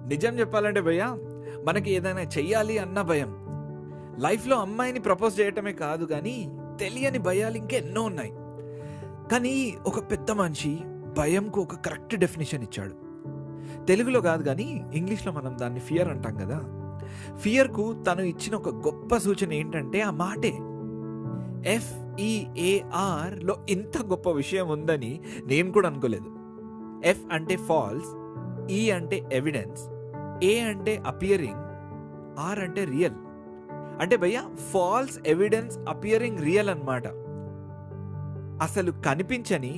నిజం చెప్పాలంటే భయ్య, మనకి ఏదైనా చెయ్యాలి అన్న భయం. లైఫ్లో అమ్మాయిని ప్రపోజ్ చేయటమే కాదు కానీ తెలియని భయాలు ఇంకెన్నో ఉన్నాయి. కానీ ఒక పెద్ద మనిషి భయంకు ఒక కరెక్ట్ డెఫినేషన్ ఇచ్చాడు. తెలుగులో కాదు కానీ ఇంగ్లీష్లో మనం దాన్ని ఫియర్ అంటాం కదా. ఫియర్కు తను ఇచ్చిన ఒక గొప్ప సూచన ఏంటంటే ఆ మాటే. FEARలో ఇంత గొప్ప విషయం ఉందని నేను కూడా అనుకోలేదు. F అంటే ఫాల్స్, E అంటే ఎవిడెన్స్, A అంటే అపియరింగ్, R అంటే రియల్. అంటే భయ్య ఫాల్స్, ఎవిడెన్స్, అపియరింగ్, రియల్ అన్నమాట. అసలు కనిపించని,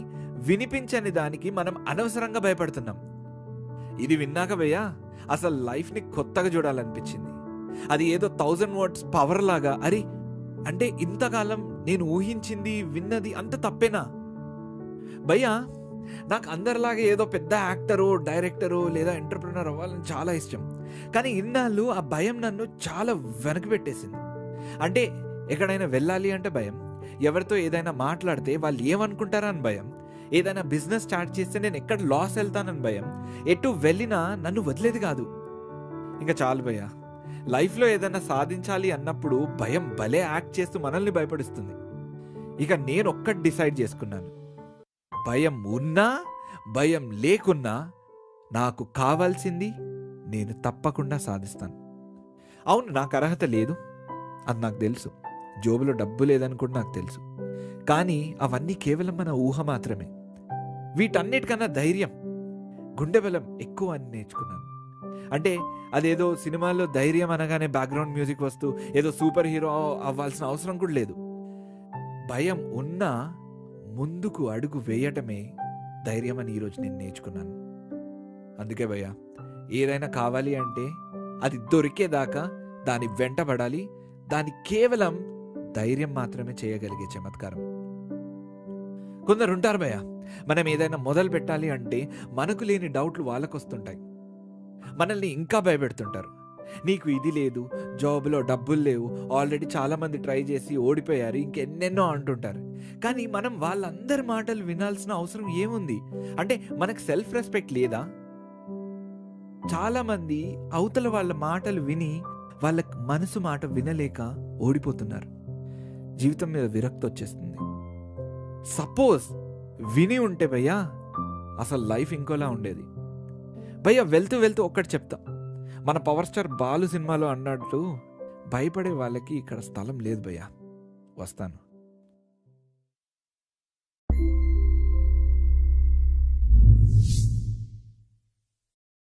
వినిపించని దానికి మనం అనవసరంగా భయపడుతున్నాం. ఇది విన్నాక భయ్య అసలు లైఫ్ని కొత్తగా చూడాలనిపించింది. అది ఏదో 1000 words పవర్ లాగా. అరే అంటే ఇంతకాలం నేను ఊహించింది, విన్నది అంత తప్పేనా భయ్యా? నాకు అందరిలాగా ఏదో పెద్ద యాక్టరో, డైరెక్టరో లేదా ఎంటర్ప్రినర్ అవ్వాలని చాలా ఇష్టం. కానీ ఇన్నాళ్ళు ఆ భయం నన్ను చాలా వెనక్కి పెట్టేసింది. అంటే ఎక్కడైనా వెళ్ళాలి అంటే భయం, ఎవరితో ఏదైనా మాట్లాడితే వాళ్ళు ఏమనుకుంటారా అని భయం, ఏదైనా బిజినెస్ స్టార్ట్ చేస్తే నేను ఎక్కడ లాస్ వెళ్తానని భయం, ఎటు వెళ్ళినా నన్ను వదిలేది కాదు. ఇంకా చాలు భయ్యా, లైఫ్లో ఏదైనా సాధించాలి అన్నప్పుడు భయం భలే యాక్ట్ చేస్తూ మనల్ని భయపడిస్తుంది. ఇక నేను ఒక్కటి డిసైడ్ చేసుకున్నాను, భయం ఉన్నా భయం లేకున్నా నాకు కావాల్సింది నేను తప్పకుండా సాధిస్తాను. అవును, నాకు అర్హత లేదు, అది నాకు తెలుసు. జోబులో డబ్బు లేదని కూడా నాకు తెలుసు. కానీ అవన్నీ కేవలం మన ఊహ మాత్రమే. వీటన్నిటికన్నా ధైర్యం, గుండె బలం ఎక్కువ అని నేర్చుకున్నాను. అంటే అదేదో సినిమాల్లో ధైర్యం అనగానే బ్యాక్గ్రౌండ్ మ్యూజిక్ వస్తూ ఏదో సూపర్ హీరో అవ్వాల్సిన అవసరం కూడా లేదు. భయం ఉన్నా ముందుకు అడుగు వేయటమే ధైర్యం అని ఈరోజు నేను నేర్చుకున్నాను. అందుకే భయ్య, ఏదైనా కావాలి అంటే అది దొరికేదాకా దాని వెంటబడాలి. దాని కేవలం ధైర్యం మాత్రమే చేయగలిగే చమత్కారం. కొందరు ఉంటారు భయ్య, మనం ఏదైనా మొదలు పెట్టాలి అంటే మనకు లేని డౌట్లు వాళ్ళకు వస్తుంటాయి. మనల్ని ఇంకా భయపెడుతుంటారు. నీకు ఇది లేదు, జాబ్లో డబ్బులు లేవు, ఆల్రెడీ చాలామంది ట్రై చేసి ఓడిపోయారు, ఇంకెన్నెన్నో అంటుంటారు. కానీ మనం వాళ్ళందరి మాటలు వినాల్సిన అవసరం ఏముంది? అంటే మనకు సెల్ఫ్ రెస్పెక్ట్ లేదా? చాలామంది అవతల వాళ్ళ మాటలు విని వాళ్ళ మనసు మాట వినలేక ఓడిపోతున్నారు. జీవితం మీద విరక్తి వచ్చేస్తుంది. సపోజ్ విని ఉంటే భయ్యా అసలు లైఫ్ ఇంకోలా ఉండేది. భయ్యా వెళ్తూ వెళ్తూ ఒక్కటి చెప్తా, మన పవర్ స్టార్ బాలు సినిమాలో అన్నట్టు భయపడే వాళ్ళకి ఇక్కడ స్థలం లేదు భయ్యా. వస్తాను.